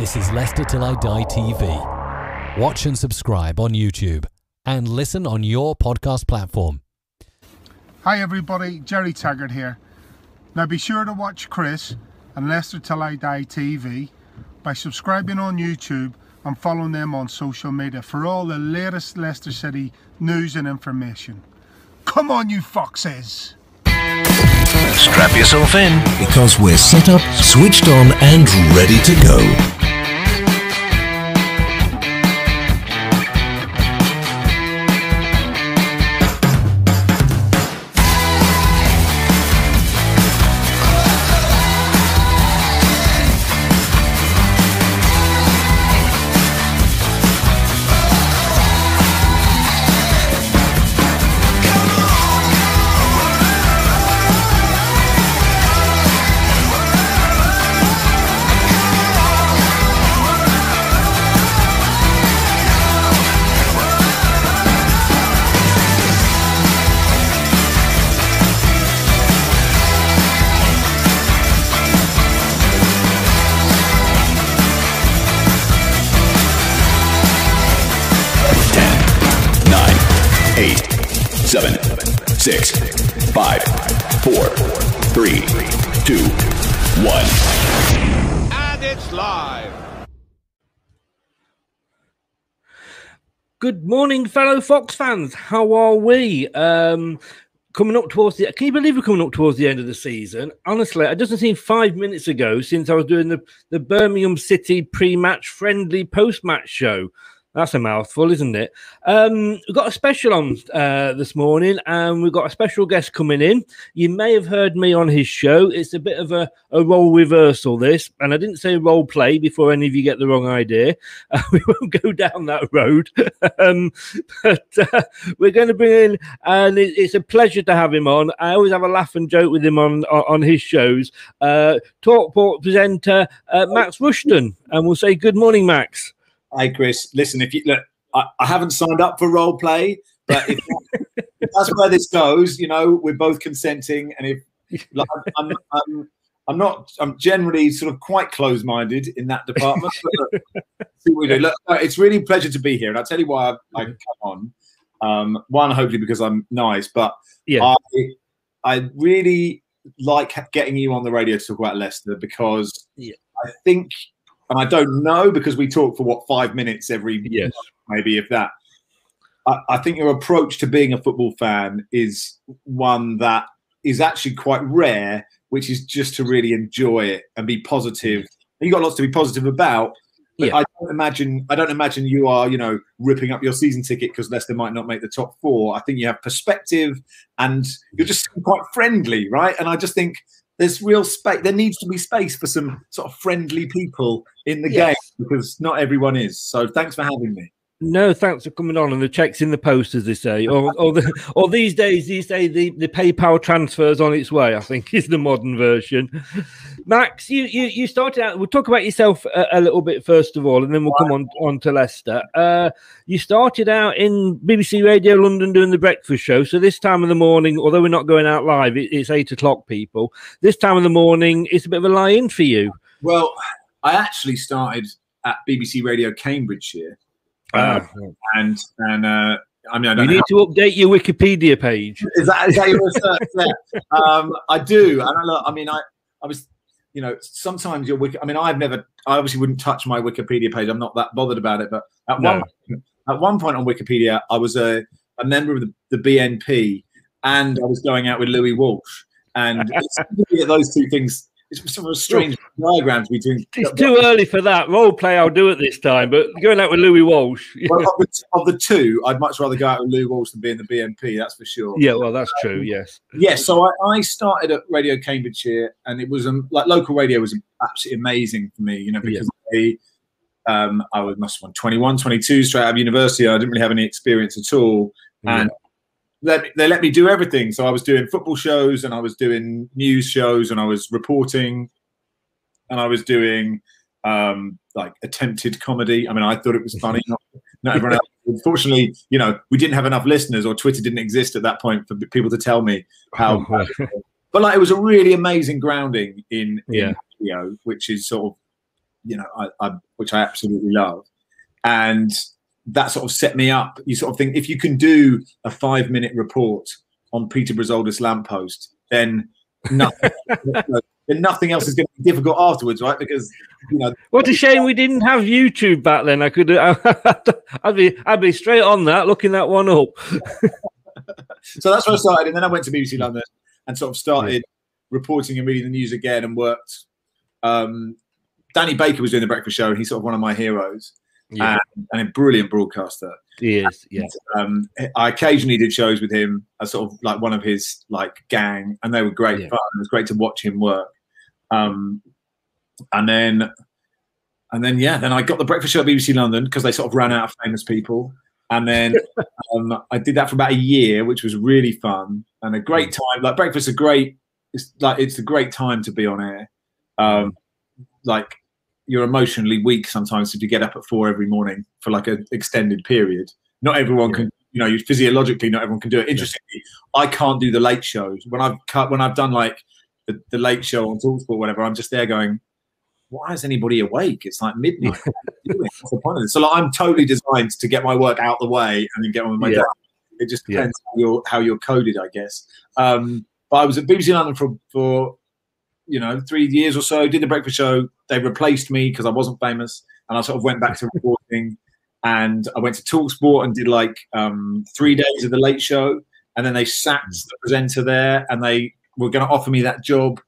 This is Leicester Till I Die TV. Watch and subscribe on YouTube and listen on your podcast platform. Hi everybody, Jerry Taggart here. Now be sure to watch Chris and Leicester Till I Die TV by subscribing on YouTube and following them on social media for all the latest Leicester City news and information. Come on you foxes! Strap yourself in, because we're set up, switched on and ready to go. Seven, 6, 5, 4, 3, 2, 1. And it's live. Good morning, fellow Fox fans. How are we? Coming up towards the... Can you believe we're coming up towards the end of the season? Honestly, it doesn't seem 5 minutes ago since I was doing the Birmingham City pre-match friendly post-match show. That's a mouthful, isn't it? We've got a special on this morning, and we've got a special guest coming in. You may have heard me on his show. It's a bit of a role reversal, this. And I didn't say role play before any of you get the wrong idea. We won't go down that road. But we're going to bring in, and it's a pleasure to have him on. I always have a laugh and joke with him on his shows. talkSPORT presenter Max Rushden. And we'll say good morning, Max. Hi, Chris. Listen, if you look, I haven't signed up for role play, but if that's where this goes, you know, we're both consenting. And if like, I'm generally sort of quite close-minded in that department. But see what we do. Look, it's really a pleasure to be here, and I'll tell you why I come on. One, hopefully because I'm nice, but yeah, I really like getting you on the radio to talk about Leicester because I think. And I don't know because we talk for, what, 5 minutes every month, maybe, if that. I think your approach to being a football fan is one that is actually quite rare, which is just to really enjoy it and be positive. And you've got lots to be positive about. But I don't imagine you are, you know, ripping up your season ticket because Leicester might not make the top 4. I think you have perspective and you're just quite friendly, right? And I just think there's real space. There needs to be space for some sort of friendly people in the game because not everyone is. So thanks for having me. No, thanks for coming on. And the check's in the post, as they say. Or these days, the PayPal transfer's on its way, I think, is the modern version. Max, you started out. We'll talk about yourself a little bit first of all, and then we'll come on to Leicester. You started out in BBC Radio London doing the breakfast show. So this time of the morning, although we're not going out live, it's 8 o'clock, people. This time of the morning, it's a bit of a lie-in for you. Well, I actually started at BBC Radio Cambridgeshire. I mean, I don't need to update your Wikipedia page. Is that your research there? I do, and I was, you know, sometimes your Wiki. I mean, I obviously wouldn't touch my Wikipedia page. I'm not that bothered about it. But at one point on Wikipedia, I was a member of the BNP, and I was going out with Louis Walsh, and it's those two things. It's sort of a strange diagrams between. It's too early for that. Role play, I'll do it this time. But going out with Louis Walsh. Well, of the two, I'd much rather go out with Louis Walsh than be in the BNP. That's for sure. Yeah, well, that's true. Yes. Yes. So I started at Radio Cambridgeshire, and it was like local radio was absolutely amazing for me. You know, because I must have been 21, 22, straight out of university. I didn't really have any experience at all, and they let me do everything. So I was doing football shows, and I was doing news shows, and I was reporting, and I was doing like attempted comedy. I mean, I thought it was funny. Not everyone else. Unfortunately, you know, we didn't have enough listeners, or Twitter didn't exist at that point for people to tell me how. But like, it was a really amazing grounding in video, which is sort of you know, which I absolutely love. And that sort of set me up. You sort of think, if you can do a 5-minute report on Peter Brizolda's lamppost, then nothing, then nothing else is going to be difficult afterwards, right? Because, you know, what a shame we didn't have YouTube back then. I could, I'd be straight on that, looking that one up. So that's where I started, and then I went to BBC London and sort of started reporting and reading the news again, and worked. Danny Baker was doing the breakfast show, and he's sort of one of my heroes. Yeah. And a brilliant broadcaster. He is, yeah. I occasionally did shows with him as sort of like one of his like gang, and they were great fun. It was great to watch him work. And then I got the breakfast show at BBC London because they sort of ran out of famous people. And then I did that for about a year, which was really fun and a great time. Like breakfast, it's a great time to be on air. Like, you're emotionally weak sometimes if you get up at 4 every morning for like an extended period. Not everyone can, you know, physiologically, not everyone can do it. Interestingly, I can't do the late shows. When I've done like the late show on talkSPORT, whatever, I'm just there going, why is anybody awake? It's like midnight. What's the point of this? So like, I'm totally designed to get my work out the way and then get on with my day. It just depends how you're coded, I guess. But I was at BBC London for 3 years or so, did the breakfast show. They replaced me because I wasn't famous, and I sort of went back to reporting. And I went to talkSPORT and did like 3 days of the late show, and then they sacked the presenter there, and they were going to offer me that job.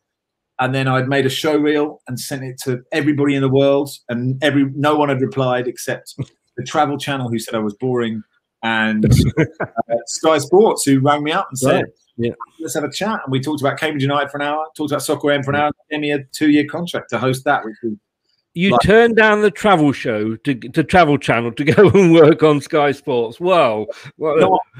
And then I'd made a show reel and sent it to everybody in the world, and no one had replied except the Travel Channel, who said I was boring, and Sky Sports, who rang me up and said, let's have a chat. And we talked about Cambridge United for an hour, talked about Soccer AM for an hour, and gave me a 2-year contract to host that. Which was turned down the travel show to Travel Channel to go and work on Sky Sports. Wow.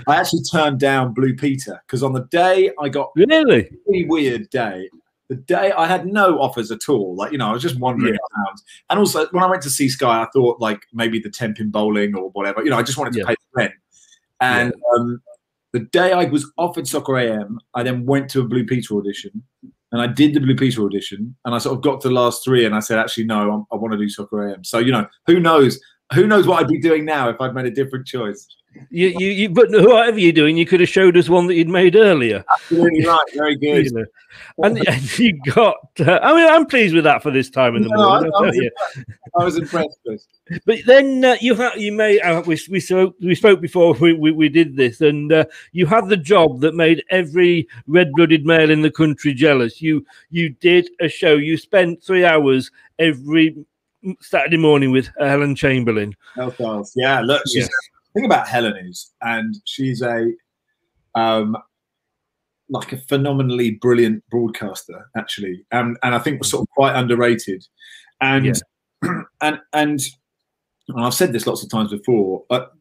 I actually turned down Blue Peter because on the day I got a really weird day. The day I had no offers at all. Like, I was just wandering around. And also, when I went to see Sky, I thought like maybe the temp in bowling or whatever. I just wanted to pay the rent. And the day I was offered Soccer AM, I then went to a Blue Peter audition, and I did the Blue Peter audition, and I sort of got to the last 3, and I said, actually, no, I want to do Soccer AM. So, who knows what I'd be doing now if I'd made a different choice. But whatever you're doing, you could have showed us one that you'd made earlier. Absolutely right, very good. And you got. I'm pleased with that for this time in the morning. I was impressed. But then you made. We spoke before we did this, and you had the job that made every red-blooded male in the country jealous. You did a show. You spent 3 hours every Saturday morning with Helen Chamberlain. Yeah, look, she's. The thing about Helen is, and she's a like a phenomenally brilliant broadcaster, actually, and I think was sort of quite underrated. And and I've said this lots of times before, but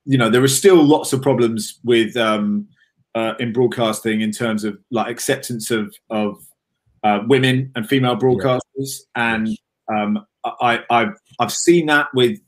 there are still lots of problems with in broadcasting in terms of like acceptance of women and female broadcasters, and I've seen that with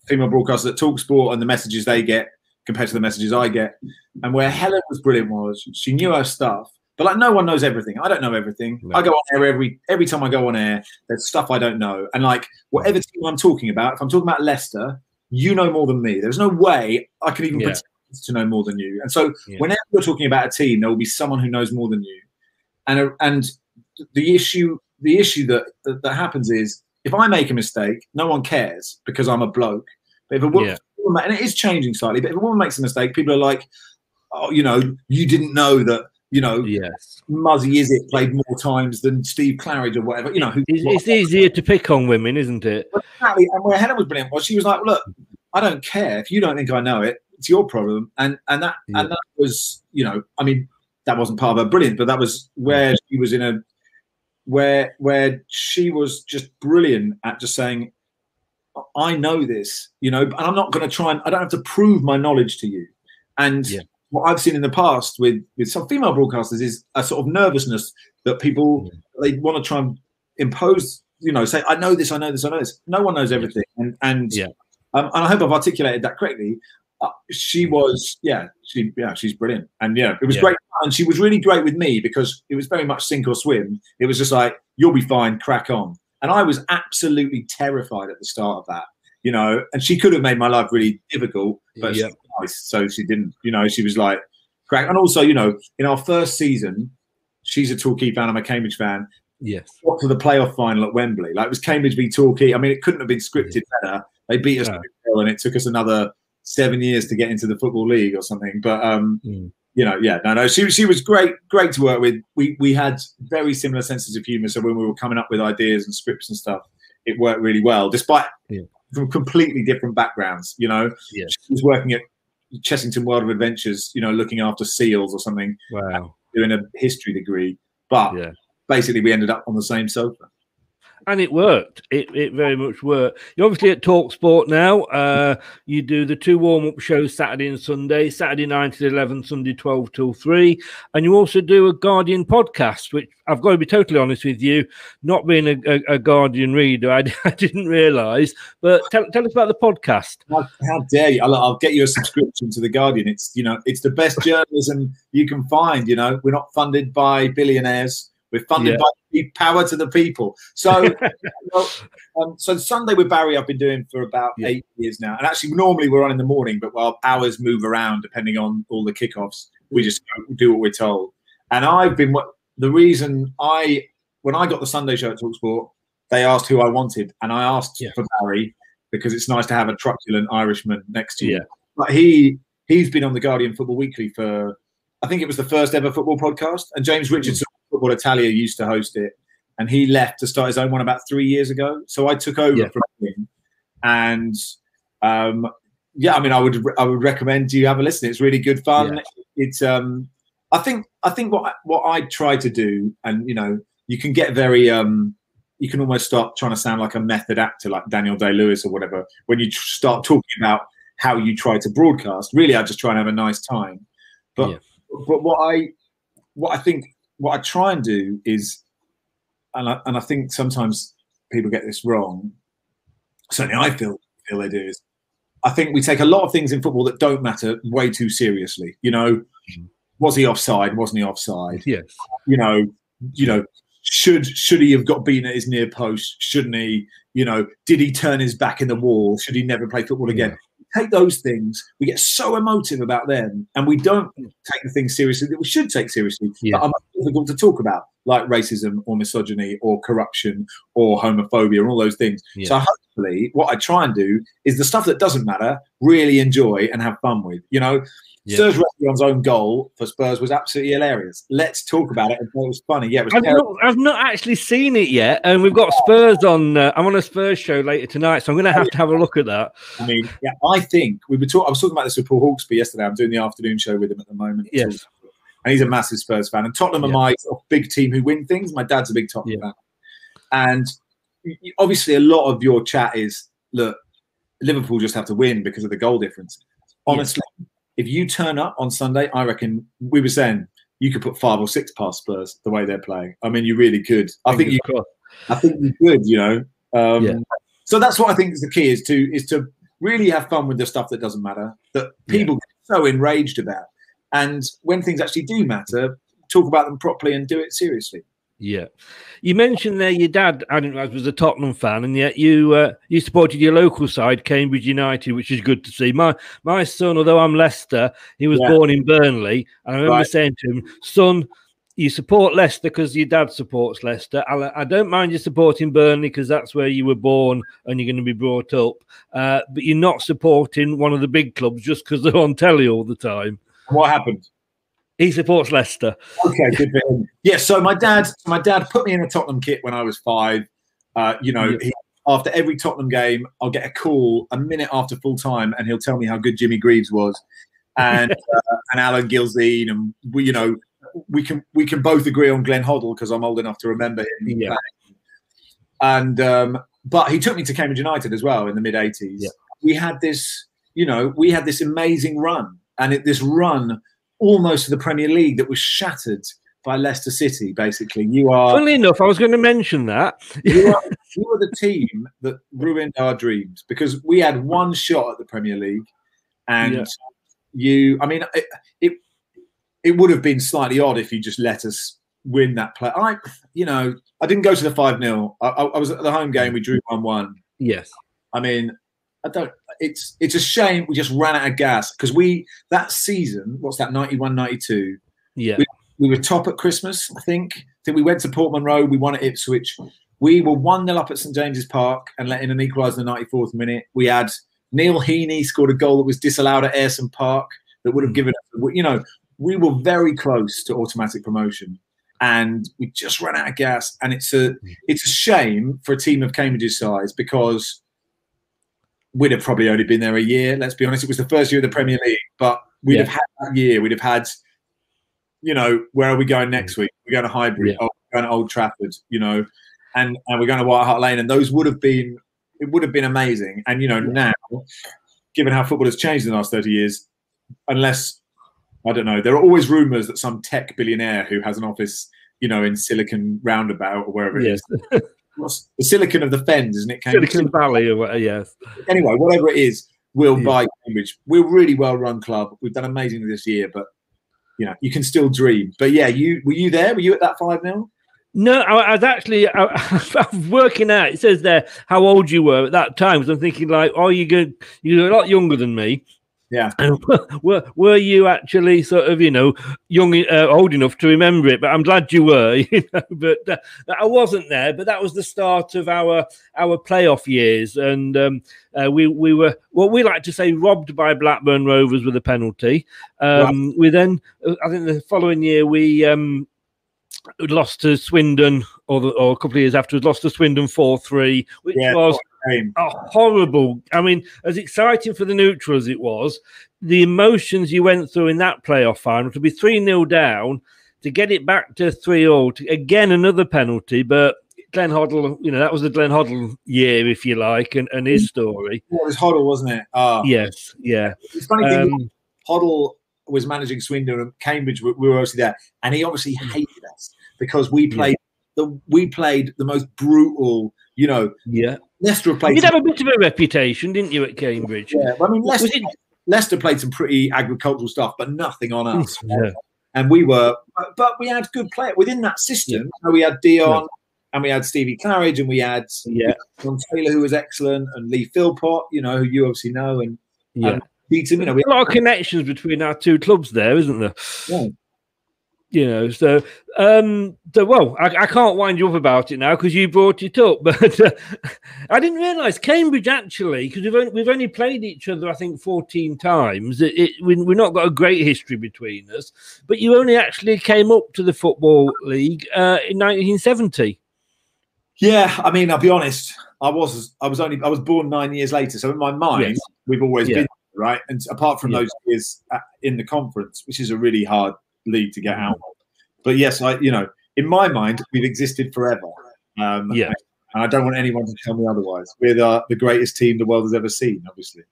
female broadcasters at talkSPORT and the messages they get compared to the messages I get. And where Helen was brilliant was she knew her stuff, but like no one knows everything. I don't know everything. No. I go on air every time I go on air, there's stuff I don't know. And like whatever team I'm talking about, if I'm talking about Leicester, you know more than me. There's no way I can even pretend to know more than you. And so whenever you're talking about a team, there will be someone who knows more than you. And the issue that happens is, if I make a mistake, no one cares because I'm a bloke. But if a woman, and it is changing slightly, but if a woman makes a mistake, people are like, oh, you didn't know that, Muzzy Izzet played more times than Steve Claridge or whatever. It's easier to pick on women, isn't it? Exactly. And where Helen was brilliant was she was like, look, I don't care. If you don't think I know it, it's your problem. And that was, I mean, that wasn't part of her brilliant, but that was where she was in a, where she was just brilliant at just saying, I know this, and I'm not going to try and I don't have to prove my knowledge to you. And what I've seen in the past with some female broadcasters is a sort of nervousness that people, they want to try and impose, say, I know this, I know this, I know this. No one knows everything. And I hope I've articulated that correctly. She was, she's brilliant. And it was great. And she was really great with me because it was very much sink or swim. It was just like, you'll be fine, crack on. And I was absolutely terrified at the start of that, you know, and she could have made my life really difficult, but she's nice, so she didn't, you know, she was like, crack. And also, you know, in our first season, she's a Torquay fan, I'm a Cambridge fan. Yes. Got to the playoff final at Wembley. Like, it was Cambridge v Torquay. I mean, it couldn't have been scripted better. They beat us, and it took us another 7 years to get into the Football League or something. But you know, no, she was great to work with. We had very similar senses of humour. So when we were coming up with ideas and scripts and stuff, it worked really well, despite from completely different backgrounds. You know, she was working at Chessington World of Adventures, you know, looking after seals or something. Wow. Doing a history degree, but basically we ended up on the same sofa. And it worked. It very much worked. You're obviously at talkSPORT now. You do the 2 warm-up shows Saturday and Sunday, Saturday 9 till 11, Sunday 12 till 3. And you also do a Guardian podcast, which I've got to be totally honest with you, not being a Guardian reader, I didn't realise. But tell us about the podcast. How dare you? I'll get you a subscription to the Guardian. It's, you know, it's the best journalism you can find. You know, we're not funded by billionaires. We're funded by power to the people. So, so Sunday with Barry, I've been doing for about 8 years now. And actually, normally we're on in the morning, but while hours move around depending on all the kickoffs, we just do what we're told. And I've been the reason when I got the Sunday show at talkSPORT, they asked who I wanted, and I asked for Barry because it's nice to have a truculent Irishman next to you. But he's been on the Guardian Football Weekly for, I think it was the first ever football podcast, and James Richardson. Football Italia used to host it, and he left to start his own one about 3 years ago. So I took over from him, and I mean, I would recommend you have a listen. It's really good fun. It's I think what I try to do, and you know, you can get very you can almost start trying to sound like a method actor, like Daniel Day-Lewis or whatever, when you start talking about how you try to broadcast. Really, I just try and have a nice time. But what I try and do is, and I think sometimes people get this wrong, certainly I feel they do, is I think we take a lot of things in football that don't matter way too seriously. You know, was he offside? Wasn't he offside? Yes. You know, should he have got beaten at his near post? Shouldn't he? You know, did he turn his back in the wall? Should he never play football again? Take those things, we get so emotive about them, and we don't take the things seriously that we should take seriously, that are difficult to talk about, like racism or misogyny or corruption or homophobia and all those things. So hopefully what I try and do is the stuff that doesn't matter, really enjoy and have fun with. You know, Serge Reguilon's own goal for Spurs was absolutely hilarious. Let's talk about it. And it was funny. Yeah, it was I've not actually seen it yet, and we've got Spurs on. I'm on a Spurs show later tonight, so I'm going to have a look at that. I mean, I think I was talking about this with Paul Hawksby yesterday. I'm doing the afternoon show with him at the moment. Yes, and he's a massive Spurs fan. And Tottenham are my big team who win things. My dad's a big Tottenham fan, and obviously a lot of your chat is, look, Liverpool just have to win because of the goal difference. Honestly. If you turn up on Sunday, I reckon we were saying you could put 5 or 6 past Spurs the way they're playing. I mean, you really could. I think you could. You know. So that's what I think is the key: is to really have fun with the stuff that doesn't matter, that people get so enraged about, and when things actually do matter, talk about them properly and do it seriously. Yeah, you mentioned there your dad, I didn't realize, was a Tottenham fan, and yet you supported your local side, Cambridge United, which is good to see. My son, although I'm Leicester, he was born in Burnley, and I remember saying to him, "Son, you support Leicester because your dad supports Leicester. I don't mind you supporting Burnley because that's where you were born and you're going to be brought up, but you're not supporting one of the big clubs just because they're on telly all the time." What happened? He supports Leicester. Okay, good for him. Yeah, so my dad put me in a Tottenham kit when I was 5. After every Tottenham game, I'll get a call a minute after full time, and he'll tell me how good Jimmy Greaves was, and Alan Gilzean, and we can both agree on Glenn Hoddle because I'm old enough to remember him. Yeah. And but he took me to Cambridge United as well in the mid '80s. Yeah. We had this amazing run, and this run almost to the Premier League that was shattered by Leicester City. Basically, funnily enough, I was going to mention that you were the team that ruined our dreams, because we had one shot at the Premier League, and I mean, it would have been slightly odd if you just let us win that play. I didn't go to the 5-0. I was at the home game. We drew 1-1. Yes. I mean, it's a shame we just ran out of gas because that season, what's that, 91, 92? Yeah. We were top at Christmas, I think. We went to Portman Road. We won at Ipswich. We were 1-0 up at St James's Park and let in an equaliser in the 94th minute. We had Neil Heaney scored a goal that was disallowed at Ayresome Park that would have given us, we were very close to automatic promotion. And we just ran out of gas. And it's a shame for a team of Cambridge's size because we'd have probably only been there a year. Let's be honest. It was the first year of the Premier League, but we'd have had that year. We'd have had, where are we going next week? We're going to Highbury. Yeah. Oh, we're going to Old Trafford, and we're going to White Hart Lane. And those would have been amazing. And, now, given how football has changed in the last 30 years, unless, I don't know, there are always rumours that some tech billionaire who has an office, in Silicon Roundabout or wherever it is. What's the Silicon of the Fens, isn't it? Silicon Valley or whatever, yes. Anyway, whatever it is, we'll buy Cambridge. We're a really well-run club. We've done amazingly this year, but, you can still dream. But, yeah, were you there? Were you at that 5-0? No, I was actually I was working out. It says there how old you were at that time. Because I'm thinking, like, you're a lot younger than me. Yeah. And were you actually sort of, young, old enough to remember it? But I'm glad you were, But I wasn't there. But that was the start of our playoff years, and we were what we like to say robbed by Blackburn Rovers with a penalty. Right. We then, I think, the following year we lost to Swindon, or a couple of years afterwards, lost to Swindon 4-3, which was a horrible. I mean, as exciting for the neutral as it was, the emotions you went through in that playoff final to be 3-0 down, to get it back to 3-0, again another penalty, but Glenn Hoddle, that was the Glenn Hoddle year, if you like, and his story. It was Hoddle, wasn't it? Yes, yeah. It's funny thing, Hoddle was managing Swindon and Cambridge. We were obviously there, and he obviously hated us because we played the most brutal. Leicester played. You'd have a bit of a reputation, didn't you, at Cambridge? Yeah, I mean, Leicester played some pretty agricultural stuff, but nothing on us. Yeah. And we had good players within that system. Yeah. We had Dion, and we had Stevie Claridge, and we had John Taylor, who was excellent, and Lee Philpott, who you obviously know, and beat him. There's a lot of connections between our two clubs there, isn't there? Yeah. So well, I can't wind you up about it now because you brought it up, but I didn't realise Cambridge actually, because we've only played each other, I think, 14 times. We've not got a great history between us, but you only actually came up to the Football League in 1970. Yeah, I mean, I'll be honest. I was born 9 years later, so in my mind, we've always been right. And apart from those years in the conference, which is a really hard league to get out of. But yes, in my mind, we've existed forever. And I don't want anyone to tell me otherwise. We're the greatest team the world has ever seen, obviously.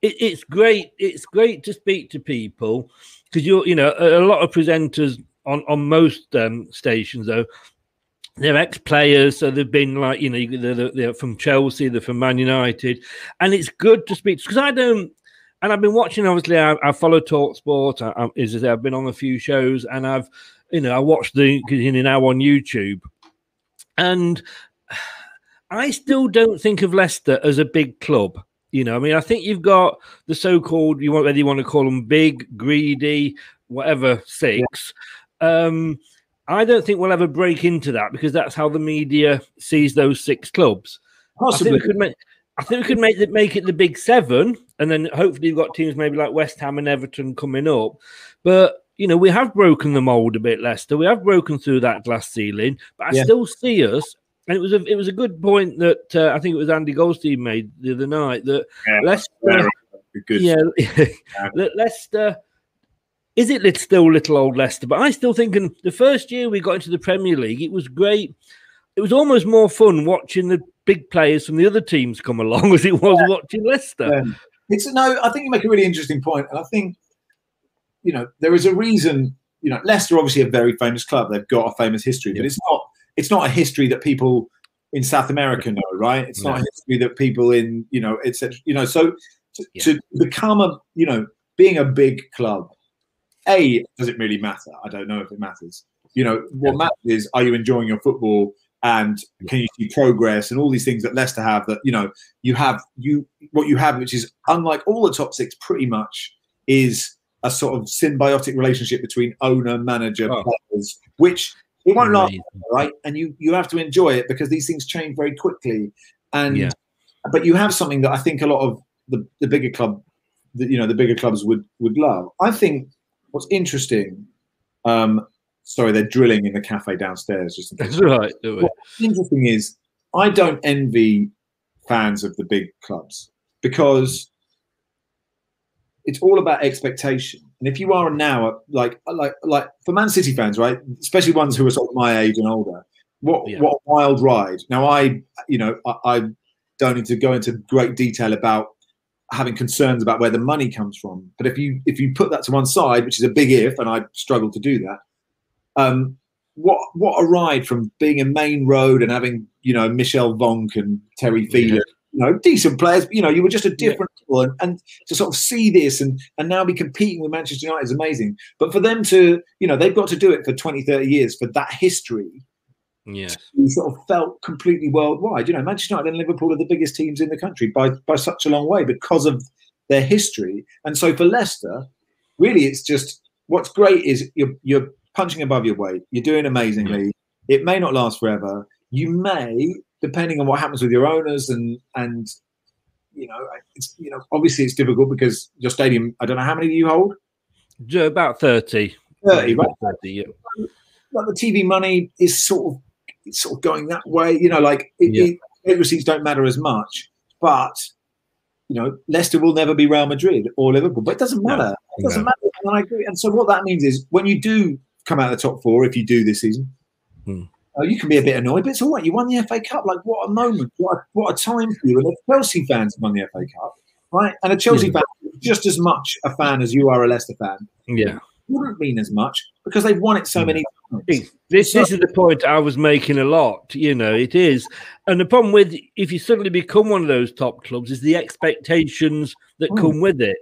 It's great. It's great to speak to people because a lot of presenters on most stations, though, they're ex-players, so they've been like, they're from Chelsea, they're from Man United, and it's good to speak because I don't. And I've been watching, obviously, I follow talkSPORT. I've been on a few shows, and I watched now on YouTube. And I still don't think of Leicester as a big club. I think you've got the so-called, whether you want to call them big, greedy, whatever, six. I don't think we'll ever break into that because that's how the media sees those six clubs. Possibly. I think we could make it the big seven, and then hopefully you've got teams maybe like West Ham and Everton coming up. But, we have broken the mould a bit, Leicester. We have broken through that glass ceiling, but I still see us. And it was a good point that I think it was Andy Goldstein made the other night that Leicester. Leicester. Is it still little old Leicester? But I still think the first year we got into the Premier League, it was great. It was almost more fun watching the big players from the other teams come along as it was watching Leicester. I think you make a really interesting point, and I think there is a reason. Leicester obviously a very famous club; they've got a famous history, but it's not a history that people in South America know, right? It's not a history that people in etc. So to become being a big club, does it really matter? I don't know if it matters. what matters is, are you enjoying your football, and can you see progress, and all these things that Leicester have that, what you have, which is unlike all the top six pretty much, is a sort of symbiotic relationship between owner, manager, players, which it won't last, right? And you have to enjoy it, because these things change very quickly. And but you have something that I think a lot of the bigger the bigger clubs would love. I think what's interesting, sorry, they're drilling in the cafe downstairs. Just that's right. What's interesting is, I don't envy fans of the big clubs, because it's all about expectation. And if you are now like for Man City fans, right, especially ones who are sort of my age and older, what a wild ride. Now I don't need to go into great detail about having concerns about where the money comes from, but if you put that to one side, which is a big if, and I struggle to do that, what a ride from being in Main Road and having Michel Vonk and Terry Phelan, decent players, you were just a different people, and to sort of see this and now be competing with Manchester United is amazing. But for them to, they've got to do it for 20, 30 years for that history. Yes, we sort of felt completely worldwide. Manchester United and Liverpool are the biggest teams in the country by such a long way, because of their history. And so for Leicester, really, it's just, what's great is you're punching above your weight. You're doing amazingly. It may not last forever. You may, depending on what happens with your owners, and it's obviously it's difficult, because your stadium, I don't know how many do you hold? About 30. 30, right? 30, yeah. Like the TV money is sort of going that way. Receipts don't matter as much, but Leicester will never be Real Madrid or Liverpool. But it doesn't matter. It doesn't matter. And I agree. And so what that means is, when you do come out of the top four, if you do this season, you can be a bit annoyed, but it's all right. You won the FA Cup. Like, what a moment! What a time for you. And the Chelsea fans won the FA Cup, right? And a Chelsea fan is just as much a fan as you are a Leicester fan. Yeah. Wouldn't mean as much, because they've won it so many times. This is the point I was making a lot. It is. And the problem with, if you suddenly become one of those top clubs, is the expectations that come with it.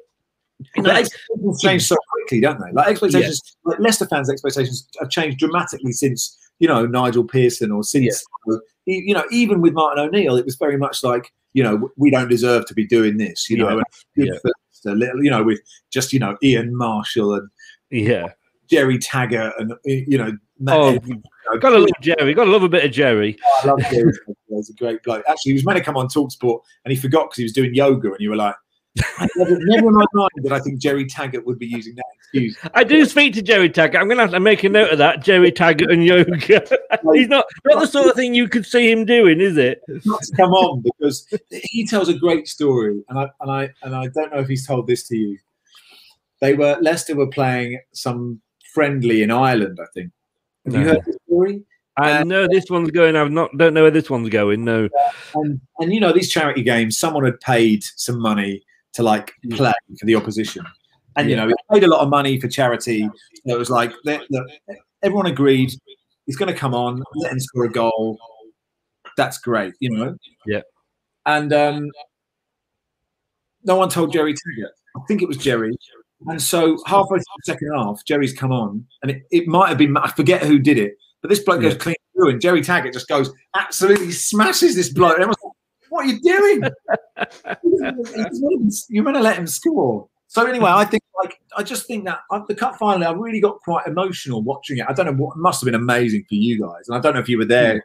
Expectations change so quickly, don't they? Like expectations, like Leicester fans' expectations have changed dramatically since Nigel Pearson, or since even with Martin O'Neill, it was very much like we don't deserve to be doing this, with just Ian Marshall and Jerry Taggart and gotta love Jerry. Gotta love a bit of Jerry. Oh, I love Jerry. He's a great bloke. Actually, he was meant to come on talkSPORT, and he forgot because he was doing yoga, and you were like, never in my mind that I think Jerry Taggart would be using that excuse. I do speak to Jerry Taggart. I'm going to have to make a note of that. Jerry Taggart and yoga. He's not the sort of thing you could see him doing, is it? Not to come on, because he tells a great story, and I don't know if he's told this to you. Leicester were playing some friendly in Ireland, I think. Have you heard the story? I know this one's going. Don't know where this one's going. No. And these charity games, someone had paid some money to play for the opposition, and he paid a lot of money for charity. So it was like, look, everyone agreed he's going to come on, let him score a goal. That's great, Yeah. And no one told Jerry Taggart. I think it was Jerry. And so halfway through the second half, Jerry's come on, and it might have been, I forget who did it, but this bloke goes clean through, and Jerry Taggart just goes, absolutely smashes this bloke. And I was like, what are you doing? You're going to let him score. So anyway, I just think that the cup final, I really got quite emotional watching it. I don't know what, it must have been amazing for you guys, and I don't know if you were there.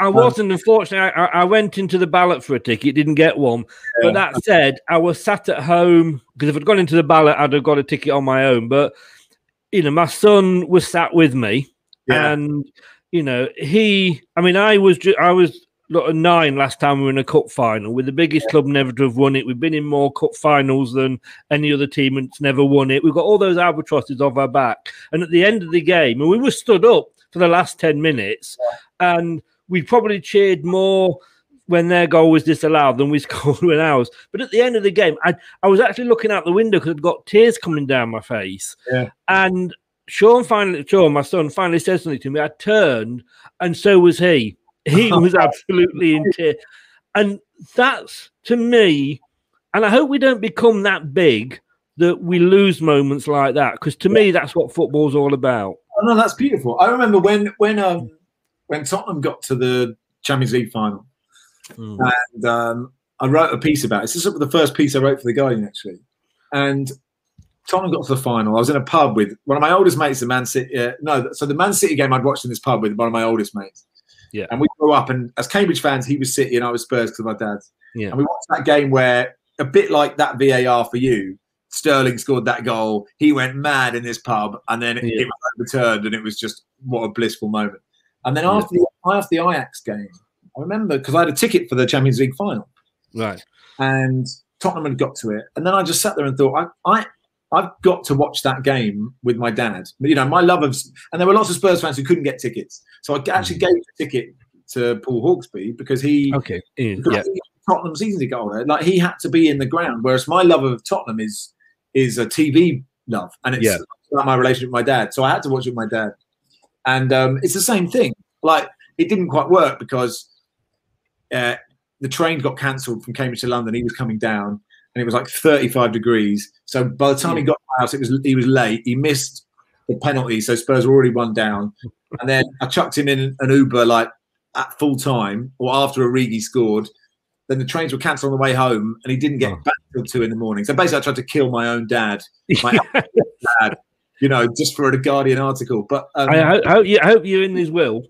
I wasn't, unfortunately. I went into the ballot for a ticket, didn't get one. But that said, I was sat at home, because if I'd gone into the ballot, I'd have got a ticket on my own. But my son was sat with me, and I was 9 last time we were in a cup final with the biggest club never to have won it. We've been in more cup finals than any other team that's never won it. We've got all those albatrosses off our back, and at the end of the game, and we were stood up for the last 10 minutes, and we probably cheered more when their goal was disallowed than we scored when ours. But at the end of the game, I was actually looking out the window because I'd got tears coming down my face. Yeah. And Sean, my son, finally said something to me. I turned, and so was he. He was absolutely in tears. And that's, to me, and I hope we don't become that big that we lose moments like that, because to me, that's what football's all about. Oh, no, that's beautiful. I remember when Tottenham got to the Champions League final, and I wrote a piece about it. This is the first piece I wrote for the Guardian, actually. And Tottenham got to the final. I was in a pub with one of my oldest mates, the Man City. So the Man City game I'd watched in this pub with one of my oldest mates. Yeah. And we grew up, and as Cambridge fans, he was City and I was Spurs because of my dad. Yeah. And we watched that game where, a bit like that VAR for you, Sterling scored that goal. He went mad in this pub, and then it was overturned, and it was just what a blissful moment. And then after the Ajax game, I remember because I had a ticket for the Champions League final, right? And Tottenham had got to it, and then I just sat there and thought, I've got to watch that game with my dad. You know, my love of, and there were lots of Spurs fans who couldn't get tickets, so I actually gave a ticket to Paul Hawksby because he Tottenham season ticket holder. Like, he had to be in the ground, whereas my love of Tottenham is a TV love, and it's about my relationship with my dad. So I had to watch it with my dad, and it's the same thing. Like, it didn't quite work because the train got cancelled from Cambridge to London. He was coming down, and it was like 35 degrees. So by the time he got to my house, he was late. He missed the penalty, so Spurs were already 1 down. And then I chucked him in an Uber like at full time, or after Origi scored. Then the trains were cancelled on the way home, and he didn't get back till 2 in the morning. So basically, I tried to kill my own dad, dad, you know, just for a Guardian article. But I hope you're in his will.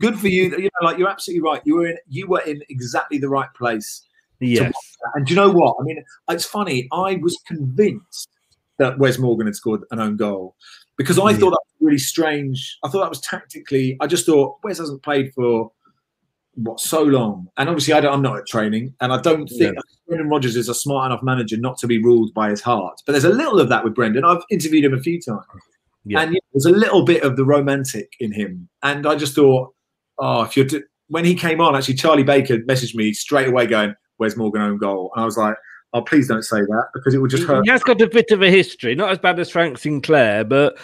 Good for you. You know, like, you're absolutely right. You were in exactly the right place. Yes. And do you know what? I mean, it's funny. I was convinced that Wes Morgan had scored an own goal because I thought that was really strange. I thought that was tactically. I just thought Wes hasn't played for so long, and obviously I'm not at training, and I don't think Brendan Rodgers is a smart enough manager not to be ruled by his heart. But there's a little of that with Brendan. I've interviewed him a few times, and there's a little bit of the romantic in him. And I just thought, when he came on, actually Charlie Baker messaged me straight away going, "Where's Morgan own goal?" And I was like, "Oh, please don't say that because it would just hurt." He has got a bit of a history, not as bad as Frank Sinclair, but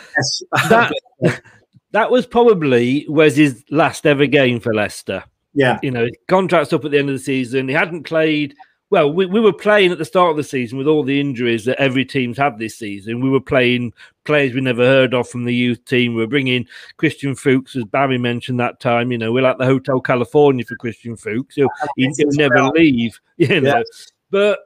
that was probably Wes's last ever game for Leicester. Yeah, you know, contract's up at the end of the season. He hadn't played. Well, we were playing at the start of the season with all the injuries that every team's had this season. We were playing players we never heard of from the youth team. We were bringing Christian Fuchs, as Barry mentioned that time. You know, we're like the Hotel California for Christian Fuchs. He'll never leave, you know. Yeah. But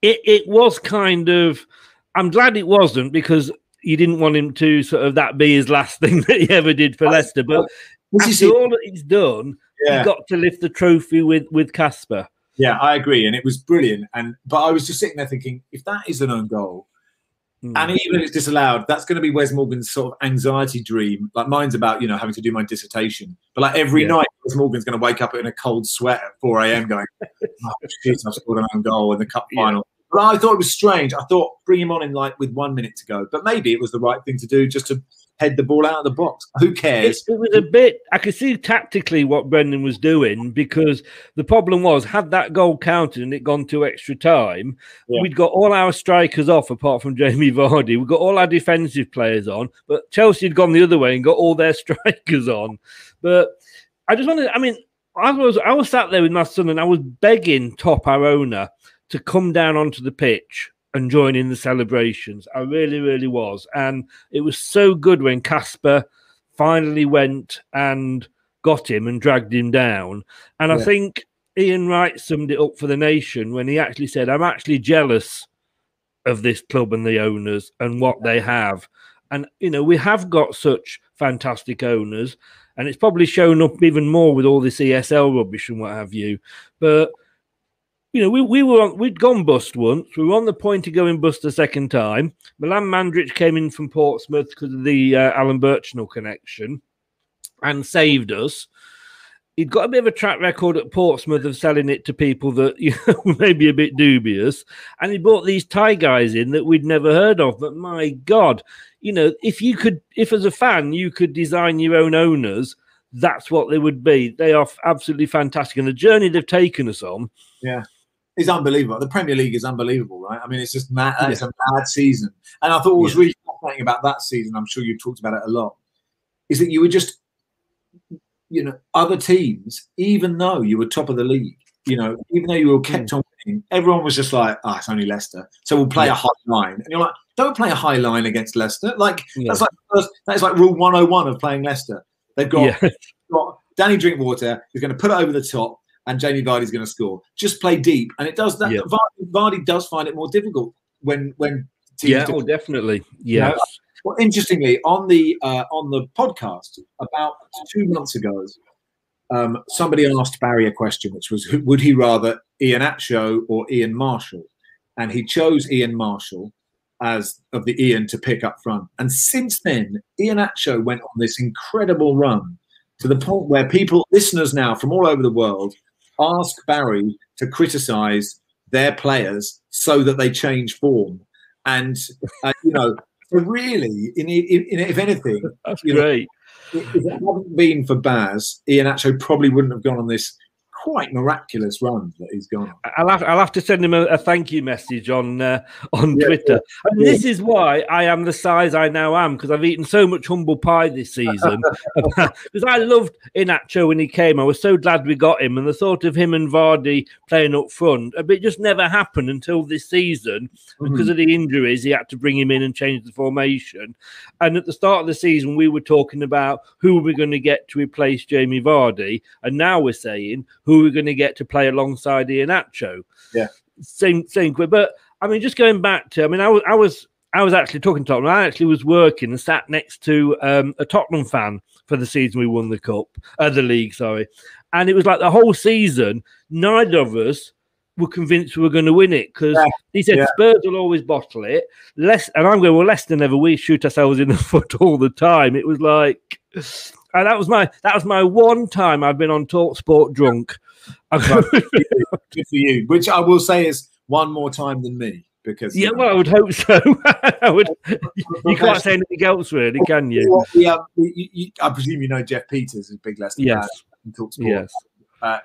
it was kind of, I'm glad it wasn't, because you didn't want him to sort of that be his last thing that he ever did for Leicester. But after all that he's done, he got to lift the trophy with Casper. Yeah, I agree, and it was brilliant. But I was just sitting there thinking, if that is an own goal, and even if it's disallowed, that's going to be Wes Morgan's sort of anxiety dream. Like, mine's about, you know, having to do my dissertation. But like every night, Wes Morgan's going to wake up in a cold sweat at 4 a.m. going, "Oh shit, I've scored an own goal in the cup final." But I thought it was strange. I thought bring him on in like with 1 minute to go. But maybe it was the right thing to do, just to head the ball out of the box. Who cares? It was a bit, I could see tactically what Brendan was doing, because the problem was, had that goal counted and it gone to extra time, we'd got all our strikers off apart from Jamie Vardy. We'd got all our defensive players on, but Chelsea had gone the other way and got all their strikers on. But I just wanted, I mean, I was sat there with my son and I was begging Top, our owner, to come down onto the pitch and join in the celebrations. I really, really was. And it was so good when Casper finally went and got him and dragged him down. And I think Ian Wright summed it up for the nation when he actually said, "I'm actually jealous of this club and the owners and what they have." And, you know, we have got such fantastic owners, and it's probably shown up even more with all this ESL rubbish and what have you. But, you know, we'd gone bust once. We were on the point of going bust a second time. Milan Mandrić came in from Portsmouth because of the Alan Birchnell connection and saved us. He'd got a bit of a track record at Portsmouth of selling it to people that, you know, maybe a bit dubious. And he brought these Thai guys in that we'd never heard of. But my God, you know, if as a fan you could design your own owners, that's what they would be. They are absolutely fantastic. And the journey they've taken us on. Yeah. It's unbelievable. The Premier League is unbelievable, right? I mean, it's just mad. It's a mad season. And I thought what was really fascinating about that season, I'm sure you've talked about it a lot, is that you were just, you know, other teams, even though you were top of the league, you know, even though you were kept on winning, everyone was just like, "Oh, it's only Leicester, so we'll play a hot line." And you're like, Don't play a high line against Leicester. That's like rule 101 of playing Leicester. They've got Danny Drinkwater who's going to put it over the top, and Jamie Vardy's going to score. Just play deep, and it does that. Yeah. Vardy does find it more difficult when teams do. Definitely. Yeah. Well, interestingly, on the podcast about 2 months ago, somebody asked Barry a question, which was, would he rather Ian Acho or Ian Marshall? And he chose Ian Marshall as of the Ian to pick up front. And since then, Ian Acho went on this incredible run to the point where listeners now from all over the world, ask Barry to criticise their players so that they change form. And, so really, if anything, that's great. If it hadn't been for Baz, Ian Acho probably wouldn't have gone on this quite miraculous run that he's gone. I'll have to send him a thank you message on Twitter. And this is why I am the size I now am, because I've eaten so much humble pie this season. Because I loved Inacho when he came. I was so glad we got him, and the thought of him and Vardy playing up front, but it just never happened until this season. Because of the injuries, he had to bring him in and change the formation. And at the start of the season, we were talking about who we're going to get to replace Jamie Vardy, and now we're saying who we're going to get to play alongside Ian Acho. Yeah, same. But I mean, just going back to, I mean, I was actually talking to Tottenham. I actually was working and sat next to a Tottenham fan for the season we won the league. Sorry, and it was like the whole season, neither of us were convinced we were going to win it, because he said Spurs will always bottle it. And I'm going, well, Leicester never. We shoot ourselves in the foot all the time. It was like, and that was my one time I've been on talkSPORT drunk. Good for you, which I will say is one more time than me, because well, I would hope so. You can't say anything else, really, can you? I presume you know Jeff Peters, is big Leicester fan in talkSPORT. Yes.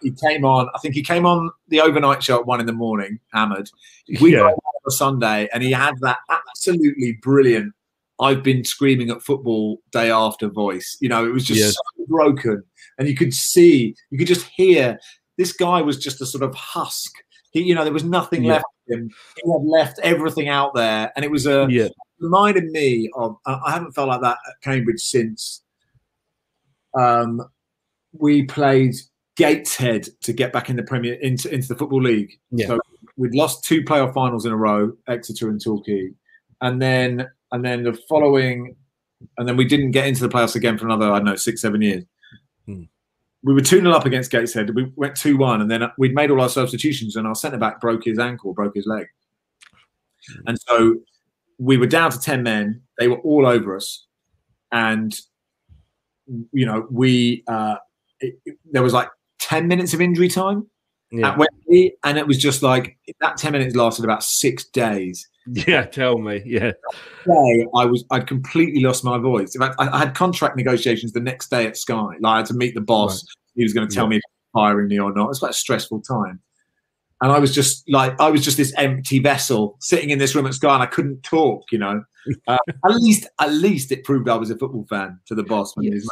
He came on. I think he came on the overnight show at 1 a.m. hammered. We got on a Sunday, and he had that absolutely brilliant "I've been screaming at football day after" voice. It was just so broken, and you could just hear this guy was just a sort of husk. There was nothing left of him. He had left everything out there, and it was reminded me of. I haven't felt like that at Cambridge since we played Gateshead to get back in the Premier into the Football League. So we'd lost 2 playoff finals in a row, Exeter and Torquay, and then the following, and then we didn't get into the playoffs again for another, 6-7 years. We were 2-0 up against Gateshead. We went 2-1, and then we'd made all our substitutions, and our centre back broke his leg, and so we were down to 10 men. They were all over us, and there was like 10 minutes of injury time at Wembley, and it was just like that 10 minutes lasted about 6 days. Yeah, tell me. Yeah, I'd completely lost my voice. In fact, I had contract negotiations the next day at Sky. Like, I had to meet the boss. Right. He was going to tell me if he was firing me or not. It was quite a stressful time, and I was just this empty vessel sitting in this room at Sky, and I couldn't talk. At least it proved I was a football fan to the boss. When he was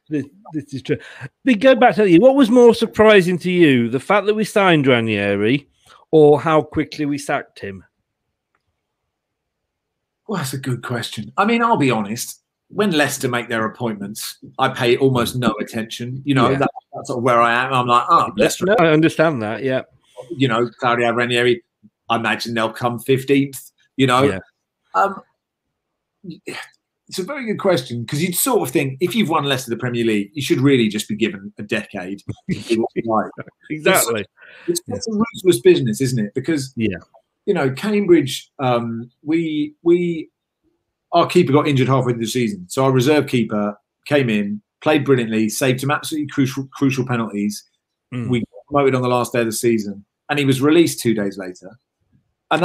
This is true. But go back to you. What was more surprising to you, the fact that we signed Ranieri, or how quickly we sacked him? Well, that's a good question. I mean, I'll be honest. When Leicester make their appointments, I pay almost no attention. That's sort of where I am. I'm like, Leicester. No, I understand that. Yeah. Claudio Ranieri, I imagine they'll come 15th. It's a very good question, because you'd sort of think if you've won Leicester the Premier League, you should really just be given a decade. Exactly. It's a ruthless business, isn't it? Because Cambridge, our keeper got injured halfway through the season, so our reserve keeper came in, played brilliantly, saved some absolutely crucial penalties. We got promoted on the last day of the season, and he was released 2 days later. And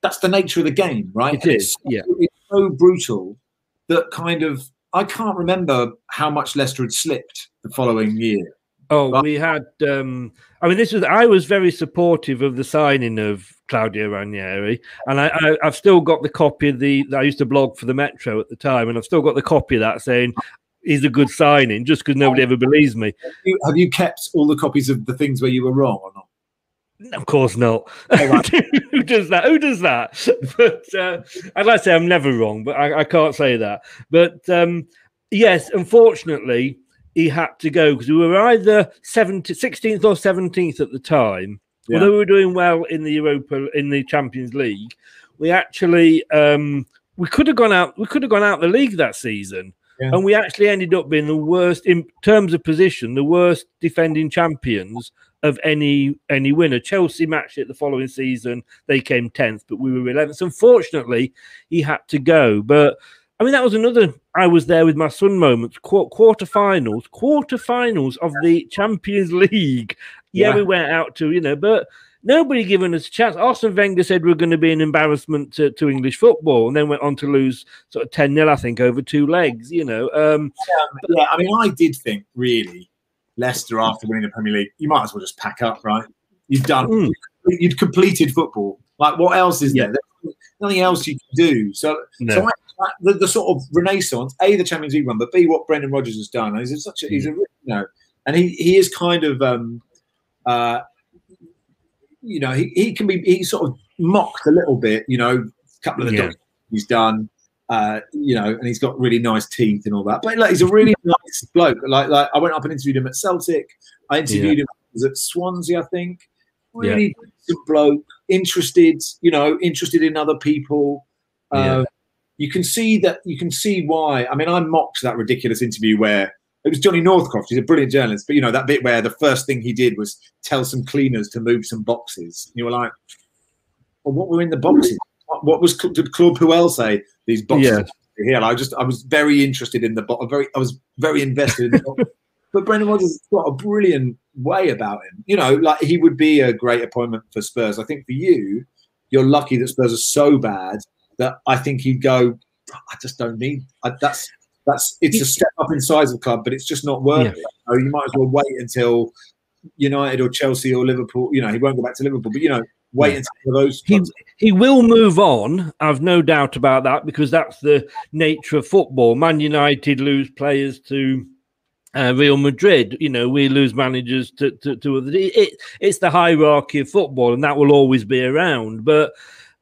that's the nature of the game, right? It is. It's so brutal that I can't remember how much Leicester had slipped the following year. We had. I was very supportive of the signing of Claudio Ranieri, and I've still got the copy of I used to blog for the Metro at the time, and I've still got the copy of that saying he's a good signing, just because nobody ever believes me. Have you kept all the copies of the things where you were wrong or not? Of course not. Who does that? Who does that? But I'd like to say I'm never wrong, but I can't say that. But yes, unfortunately, he had to go because we were either 16th or 17th at the time. Yeah. Although we were doing well in the Champions League, we actually we could have gone out. We could have gone out the league that season. Yeah. And we actually ended up being the worst in terms of position, the worst defending champions of any winner. Chelsea matched it the following season. They came 10th, but we were 11th. Unfortunately, he had to go. But I mean, that was another I was there with my son moments. Quarterfinals of the Champions League. Yeah, we went out to, but nobody given us a chance. Arsene Wenger said we're going to be an embarrassment to English football, and then went on to lose sort of 10-0, I think, over 2 legs, I mean, I did think, really, Leicester, after winning the Premier League, you might as well just pack up, right? You'd completed football. Like, what else is there? There's nothing else you can do. So the sort of renaissance, A, the Champions League run, but B, what Brendan Rodgers has done. He's and he is kind of, he can be, he's sort of mocked a little bit, a couple of the documents he's done, and he's got really nice teeth and all that. But he's a really nice bloke. Like I went up and interviewed him at Celtic. I interviewed him at Swansea, I think. Really good bloke, interested in other people. You can see why. I mean, I mocked that ridiculous interview where it was Johnny Northcroft. He's a brilliant journalist, but that bit where the first thing he did was tell some cleaners to move some boxes. And you were like, well, what were in the boxes? What did Claude Puel say? These boxes here. And I was very interested in I was very invested in the box. But Brendan Rodgers has got a brilliant way about him. He would be a great appointment for Spurs. I think for you, you're lucky that Spurs are so bad that I think he'd go, I just don't need it's a step up in size of the club, but it's just not worth it. You might as well wait until United or Chelsea or Liverpool. He won't go back to Liverpool, but wait until those. He will move on. I've no doubt about that because that's the nature of football. Man United lose players to Real Madrid. We lose managers to others. It's the hierarchy of football, and that will always be around. But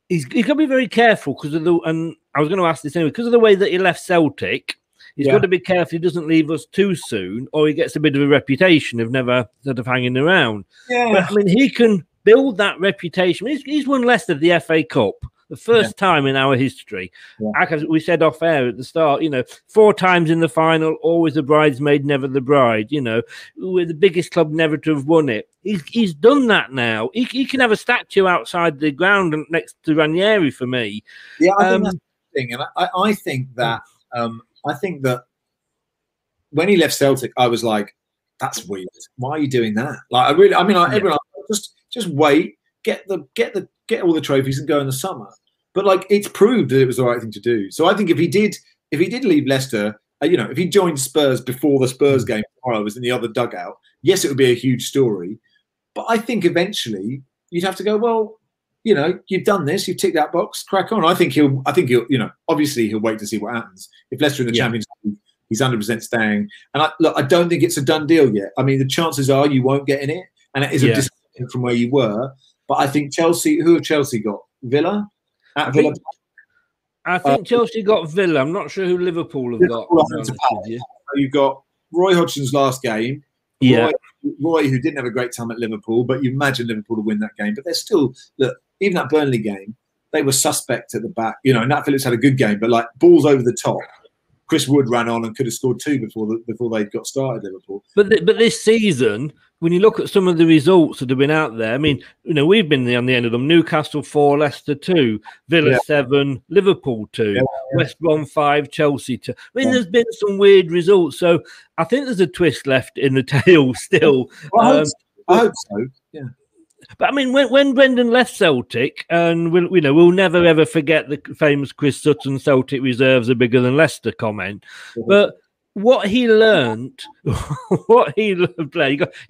he's got to be very careful because of and I was going to ask this anyway, because of the way that he left Celtic. He's got to be careful he doesn't leave us too soon, or he gets a bit of a reputation of never sort of hanging around. Yeah. But I mean, he can build that reputation. He's won Leicester the FA Cup, the first time in our history. As we said off air at the start, 4 times in the final, always the bridesmaid, never the bride. We're the biggest club never to have won it. He's done that now. He can have a statue outside the ground next to Ranieri for me. Yeah, I think that's the thing, and I think that. I think that when he left Celtic, I was like, "That's weird. Why are you doing that?" Everyone, just wait, get all the trophies and go in the summer. But it's proved that it was the right thing to do. So I think if he did leave Leicester, if he joined Spurs before the Spurs game tomorrow was in the other dugout, yes, it would be a huge story. But I think eventually you'd have to go, well, you've done this, you've ticked that box, crack on. I think he'll, obviously he'll wait to see what happens. If Leicester in the Champions League, he's 100% staying. And I don't think it's a done deal yet. I mean, the chances are you won't get in it, and it is a disappointment from where you were. But I think Chelsea, who have Chelsea got? Villa? I think Chelsea got Villa. I'm not sure who Liverpool have got. You've got Roy Hodgson's last game. Roy, who didn't have a great time at Liverpool, but you imagine Liverpool to win that game. But they're still, look, even that Burnley game, they were suspect at the back. Nat Phillips had a good game, but balls over the top. Chris Wood ran on and could have scored 2 before they got started, Liverpool. But this season, when you look at some of the results that have been out there, I mean, we've been on the end of them. Newcastle 4, Leicester 2, Villa 7, Liverpool 2, West Brom 5, Chelsea 2. I mean, there's been some weird results. So I think there's a twist left in the tail still. I hope so, yeah. But I mean, when Brendan left Celtic, and we'll never ever forget the famous Chris Sutton "Celtic reserves are bigger than Leicester" comment. But what he learned, you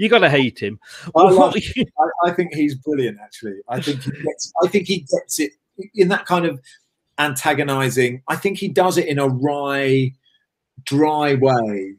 got to hate him. I think he's brilliant. Actually, I think he gets it in that kind of antagonising. I think he does it in a wry, dry way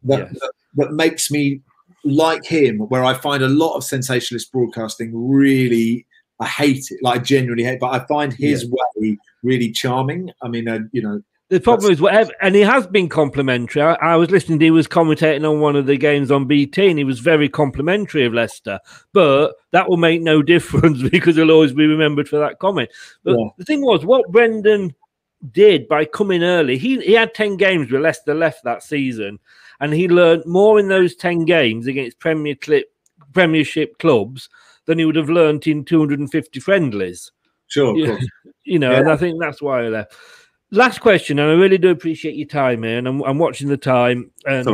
that makes me like him, where I find a lot of sensationalist broadcasting really, I hate it. Like I genuinely hate it, but I find his way really charming. I mean, you know, the problem is whatever, and he has been complimentary. I was listening, he was commentating on one of the games on BT, and he was very complimentary of Leicester, but that will make no difference because he'll always be remembered for that comment. But the thing was, what Brendan did by coming early, he had 10 games where Leicester left that season, and he learned more in those 10 games against Premiership clubs than he would have learnt in 250 friendlies. Sure, of course. You know, and I think that's why I left. Last question, and I really do appreciate your time here, and I'm watching the time, and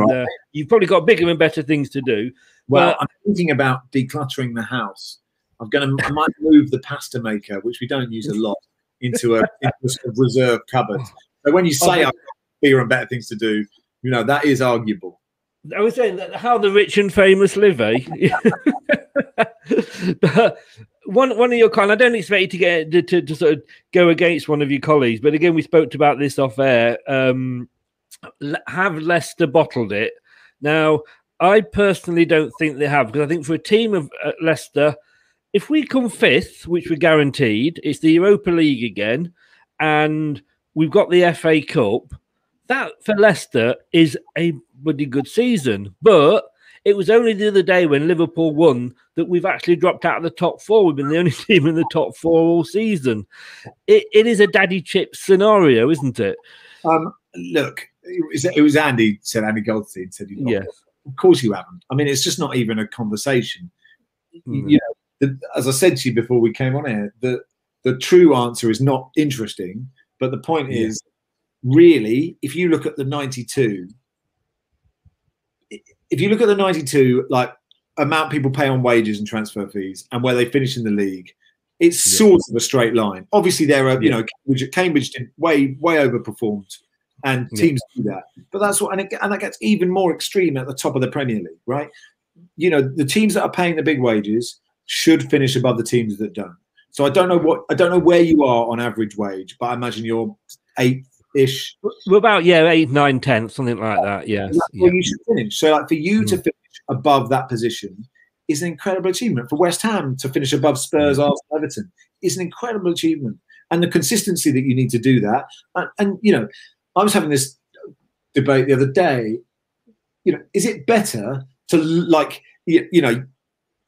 you've probably got bigger and better things to do. Well, I'm thinking about decluttering the house. I might move the pasta maker, which we don't use a lot, into a sort of reserve cupboard. So when you say I've got bigger and better things to do, you know, that is arguable. I was saying that how the rich and famous live, eh? One of your colleagues, I don't expect you to get to sort of go against one of your colleagues, but again, we spoke about this off air. Have Leicester bottled it? Now, I personally don't think they have, because I think for a team of Leicester, if we come fifth, which we're guaranteed, it's the Europa League again, and we've got the FA Cup. That for Leicester is a bloody good season, but it was only the other day when Liverpool won that we've actually dropped out of the top four. We've been the only team in the top four all season. It is a daddy chip scenario, isn't it? Look, it was Andy Goldstein said, yes. Of course you haven't. I mean, it's just not even a conversation. You know, as I said to you before we came on air, the true answer is not interesting, but the point is, really, if you look at the 92, like amount people pay on wages and transfer fees and where they finish in the league, it's sort of a straight line. Obviously, there are, you know, Cambridge did way overperformed, and teams do that. But that's what, and that gets even more extreme at the top of the Premier League, right? You know, the teams that are paying the big wages should finish above the teams that don't. So I don't know where you are on average wage, but I imagine you're 8th-ish. We're about 8, 9, 10, something like that. Yes. Where you should finish. So like for you to finish above that position is an incredible achievement. For West Ham to finish above Spurs, Arsenal, Everton is an incredible achievement. And the consistency that you need to do that. And you know, I was having this debate the other day. You know, is it better to, like, you know,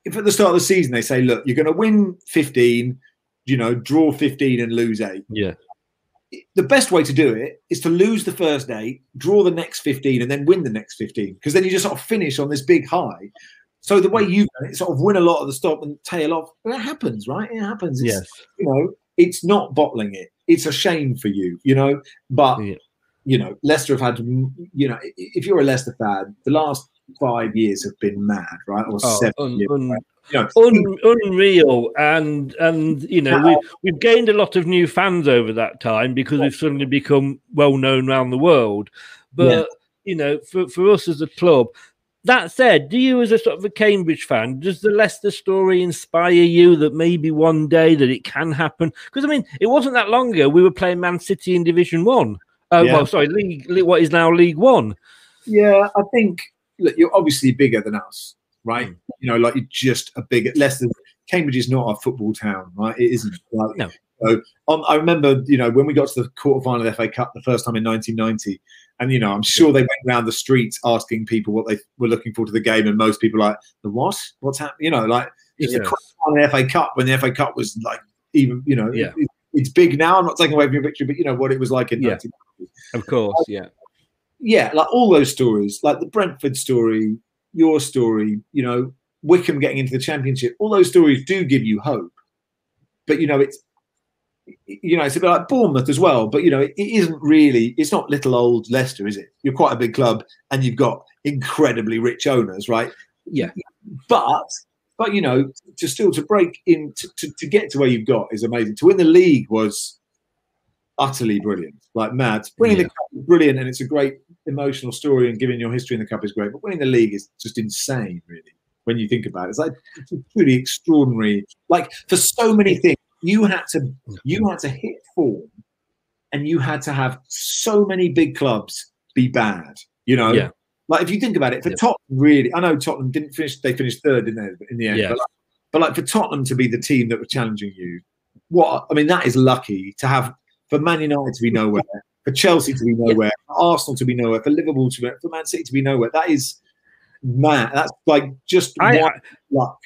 if at the start of the season they say, look, you're going to win 15, you know, draw 15 and lose 8. Yeah. The best way to do it is to lose the first 8, draw the next 15, and then win the next 15, because then you just sort of finish on this big high. So the way you've done it, sort of win a lot at the stop and tail off. Well, it happens, right? It happens. It's, you know, it's not bottling it. It's a shame for you, you know. But you know, Leicester have had, you know, if you're a Leicester fan, the last 5 years have been mad, right? Or 7 years. Right? You know, unreal, and you know, we've gained a lot of new fans over that time because we've suddenly become well known around the world. But you know, for us as a club. That said, do you, as a sort of a Cambridge fan, does the Leicester story inspire you that maybe one day that it can happen? Because I mean, it wasn't that long ago we were playing Man City in Division 1. Well, sorry, League, what is now League 1. Yeah, I think, look, you're obviously bigger than us, right? You know, like you're just a bigger. Leicester, Cambridge is not a football town, right? It isn't. Like, no. So, I remember, you know, when we got to the quarterfinal of the FA Cup the first time in 1990, and, you know, I'm sure they went around the streets asking people what they were looking for to the game, and most people like, the what? What's happening? You know, like, it's the quarterfinal of the FA Cup when the FA Cup was like, even, you know, it's big now. I'm not taking away from your victory, but, you know, what it was like in 1990. Of course, Yeah, like all those stories, like the Brentford story, your story, you know, Wickham getting into the Championship, all those stories do give you hope. But, you know, it's a bit like Bournemouth as well. But, you know, it isn't really, it's not little old Leicester, is it? You're quite a big club and you've got incredibly rich owners, right? Yeah. But you know, to break in, to get to where you've got is amazing. To win the league was utterly brilliant, like mad. Winning the cup is brilliant, and it's a great emotional story, and giving your history in the cup is great. But winning the league is just insane, really, when you think about it. It's like, it's really extraordinary. Like, for so many things, you had to hit form, and you had to have so many big clubs be bad, you know. Like, if you think about it, for Tottenham, really, I know Tottenham didn't finish. They finished third, didn't they, in the end? Yes. But like for Tottenham to be the team that was challenging you, that is lucky to have, for Man United to be nowhere, for Chelsea to be nowhere, for Arsenal to be nowhere, for Liverpool to be, for Man City to be nowhere. That is mad. That's like just luck.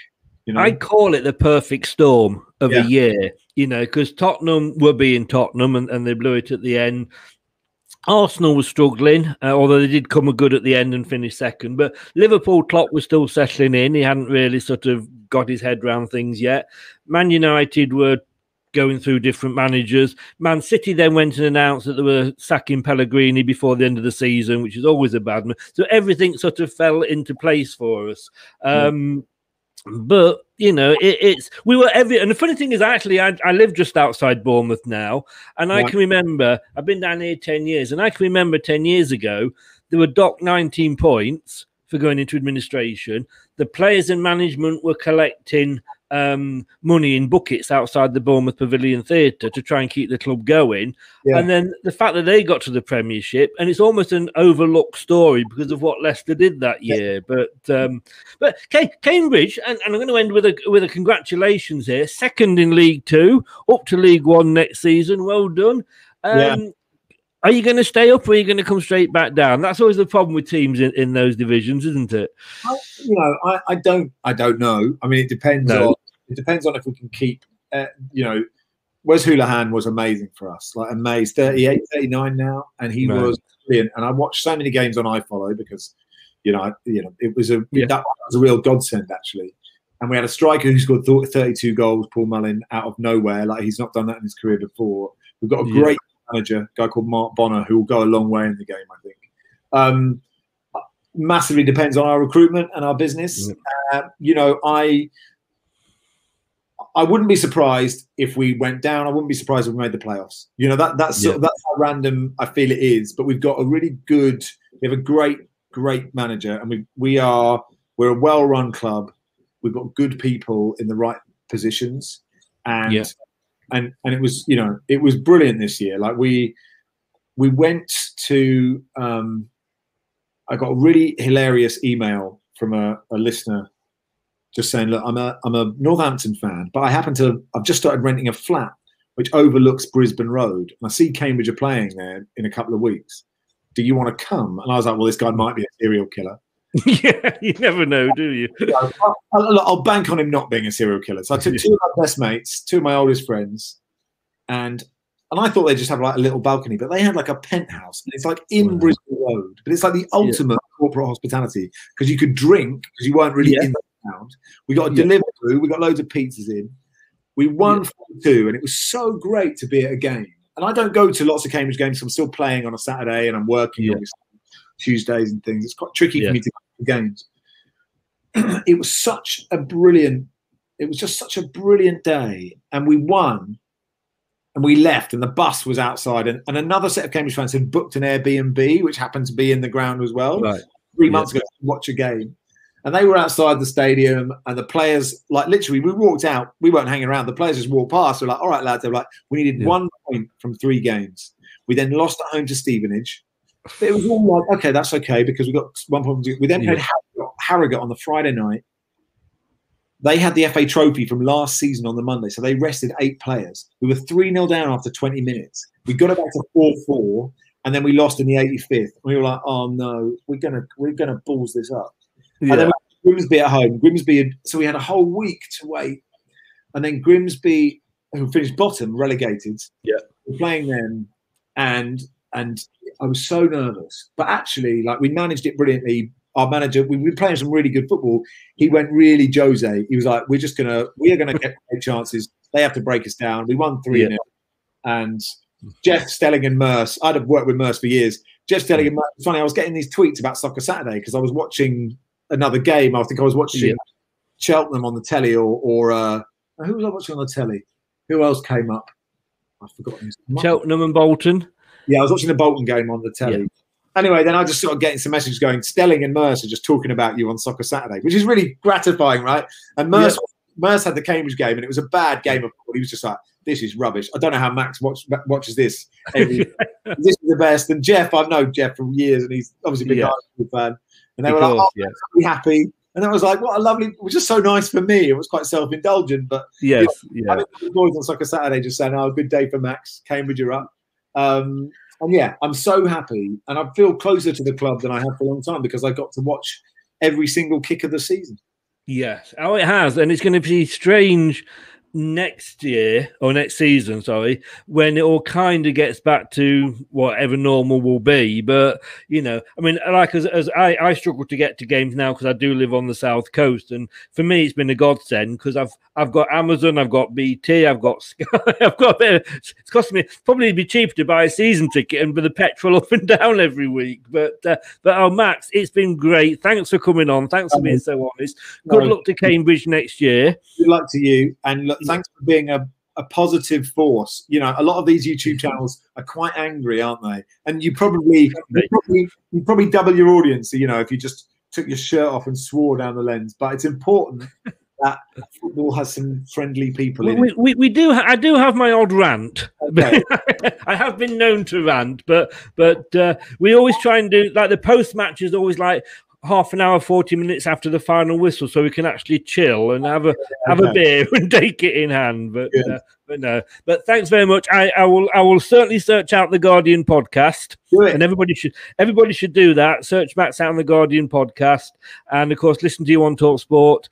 You know? I call it the perfect storm of a year, you know, because Tottenham were being Tottenham and they blew it at the end. Arsenal was struggling, although they did come good at the end and finish second. But Liverpool, Klopp was still settling in. He hadn't really sort of got his head around things yet. Man United were going through different managers. Man City then went and announced that they were sacking Pellegrini before the end of the season, which is always a bad one. So everything sort of fell into place for us. But you know, we were and the funny thing is, actually, I live just outside Bournemouth now, and I can remember I've been down here 10 years, and I can remember 10 years ago there were docked 19 points for going into administration. The players and management were collecting money in buckets outside the Bournemouth Pavilion Theatre to try and keep the club going. And then the fact that they got to the Premiership, and it's almost an overlooked story because of what Leicester did that year. But Cambridge, and I'm going to end with a congratulations here, second in League Two, up to League One next season. Well done. Are you going to stay up, or are you going to come straight back down? That's always the problem with teams in those divisions, isn't it? I don't know. I mean, it depends on if we can keep. Wes Houlihan was amazing for us. Like, amazed, 38, 39 now, and he was brilliant. And I watched so many games on iFollow because, it was that was a real godsend actually. And we had a striker who scored 32 goals, Paul Mullin, out of nowhere. Like, he's not done that in his career before. We've got a great manager, a guy called Mark Bonner, who will go a long way in the game, I think. Massively depends on our recruitment and our business. I wouldn't be surprised if we went down. I wouldn't be surprised if we made the playoffs. That's how random I feel it is. But we've got we have a great manager, and we're a well-run club. We've got good people in the right positions, and it was it was brilliant this year. Like, we went to I got a really hilarious email from a listener just saying, look, I'm a Northampton fan, but I've just started renting a flat which overlooks Brisbane Road, and I see Cambridge are playing there in a couple of weeks. Do you want to come? And I was like, well, this guy might be a serial killer. Yeah, you never know, do you? I'll bank on him not being a serial killer. So I took two of my best mates, two of my oldest friends, and I thought they'd just have like a little balcony, but they had like a penthouse, and it's like in Brisbane Road, but it's like the ultimate corporate hospitality because you could drink because you weren't really in the town. We got a delivery crew, we got loads of pizzas in. We won 4-2, and it was so great to be at a game. And I don't go to lots of Cambridge games, so I'm still playing on a Saturday, and I'm working on Tuesdays and things. It's quite tricky for me to go to games. It was just such a brilliant day, and we won. And we left, and the bus was outside, and another set of Cambridge fans had booked an Airbnb, which happened to be in the ground as well, 3 months ago, to watch a game. And they were outside the stadium, and the players, like, literally, we walked out. We weren't hanging around. The players just walked past. We're like, all right, lads. They were like, we needed 1 point from 3 games. We then lost at home to Stevenage. But it was all like, okay, that's okay, because we got 1 point. We then played Harrogate on the Friday night. They had the FA Trophy from last season on the Monday, so they rested 8 players. We were 3-0 down after 20 minutes. We got it back to 4-4, and then we lost in the 85th. We were like, "Oh no, we're gonna balls this up." And then Grimsby at home. So we had a whole week to wait, and then Grimsby, who finished bottom, relegated. We're playing them, and I was so nervous, but actually, like, we managed it brilliantly. Our manager, we were playing some really good football. He went really Jose. He was like, we are gonna get great chances. They have to break us down. We won 3-0. And Jeff Stelling and Merce, I'd have worked with Merce for years. Jeff Stelling and Merce, it's funny, I was getting these tweets about Soccer Saturday because I was watching another game. I think I was watching Cheltenham on the telly, or who was I watching on the telly? Who else came up? I've forgotten. Cheltenham and Bolton. Yeah, I was watching the Bolton game on the telly. Anyway, then I just sort of getting some messages going, Stelling and Merce are just talking about you on Soccer Saturday, which is really gratifying, right? And Merce Merce had the Cambridge game, and it was a bad game of football. He was just like, "This is rubbish. I don't know how Max watches this. This is the best." And Jeff, I've known Jeff for years, and he's obviously a big Arsenal fan. And they were like, "Oh, I'm really happy." And I was like, "What a lovely!" It was just so nice for me. It was quite self-indulgent, but yes, having the boys on Soccer Saturday just saying, "Oh, good day for Max. Cambridge are up." And yeah, I'm so happy, and I feel closer to the club than I have for a long time because I got to watch every single kick of the season. Yes, oh, it has, and it's going to be strange next year or next season, sorry, when it all kind of gets back to whatever normal will be. But you know, I mean, like as I struggle to get to games now because I do live on the south coast, and for me it's been a godsend because I've got Amazon, I've got BT, I've got Sky, I've got a bit. It's costing me probably be cheaper to buy a season ticket and with the petrol up and down every week. But oh, Max, it's been great. Thanks for coming on. Thanks for being so honest. Good luck to Cambridge next year. Good luck to you, and look, thanks for being a positive force. You know, a lot of these YouTube channels are quite angry, aren't they? And you probably double your audience, you know, if you just took your shirt off and swore down the lens. But it's important that football has some friendly people in it. We do. I do have my odd rant. Okay. I have been known to rant, but we always try and do like the post match is always like half an hour, 40 minutes after the final whistle, so we can actually chill and have a beer and take it in hand. But no. But thanks very much. I will certainly search out the Guardian podcast, and everybody should do that. Search Max out on the Guardian podcast, and of course listen to you on talkSPORT.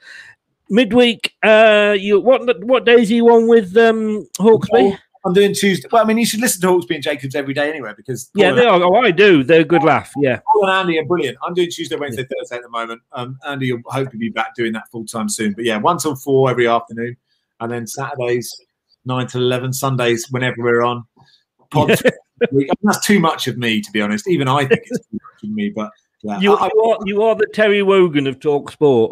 Midweek, what days are you on with Hawksby? I'm doing Tuesday. Well, I mean, you should listen to Hawksby and Jacobs every day anyway, because they are. Oh, I do. They're a good laugh. Yeah. Paul and Andy are brilliant. I'm doing Tuesday, Wednesday, Thursday at the moment. Andy will hopefully be back doing that full time soon. But yeah, 1 till 4 every afternoon, and then Saturdays 9 till 11, Sundays whenever we're on. I mean, that's too much of me, to be honest. Even I think it's too much of me, but. Yeah. You are the Terry Wogan of talkSPORT.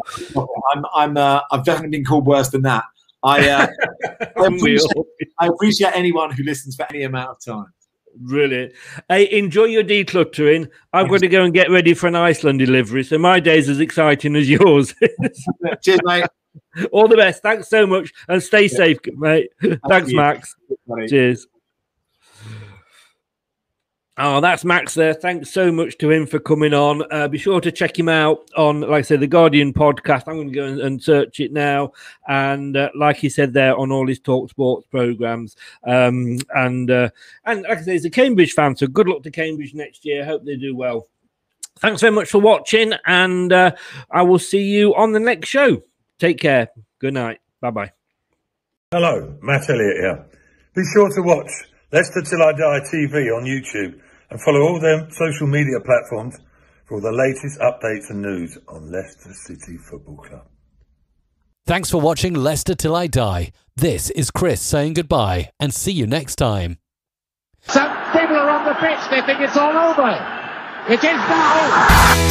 I've definitely been called worse than that. I appreciate anyone who listens for any amount of time. Brilliant. Hey, enjoy your decluttering. I've got to go and get ready for an Iceland delivery, so my day's as exciting as yours. Cheers, mate. All the best. Thanks so much, and stay safe, mate. Thanks, Max. Cheers. Oh, that's Max there. Thanks so much to him for coming on. Be sure to check him out on, like I said, the Guardian podcast. I'm going to go and search it now. And like he said there, on all his talkSPORT programs. And like I say, he's a Cambridge fan, so good luck to Cambridge next year. Hope they do well. Thanks very much for watching, and I will see you on the next show. Take care. Good night. Bye-bye. Hello, Matt Elliott here. Be sure to watch Leicester Till I Die TV on YouTube and follow all their social media platforms for all the latest updates and news on Leicester City Football Club. Thanks for watching Leicester Till I Die. This is Chris saying goodbye, and see you next time. Some people are on the pitch, they think it's all over. It is now.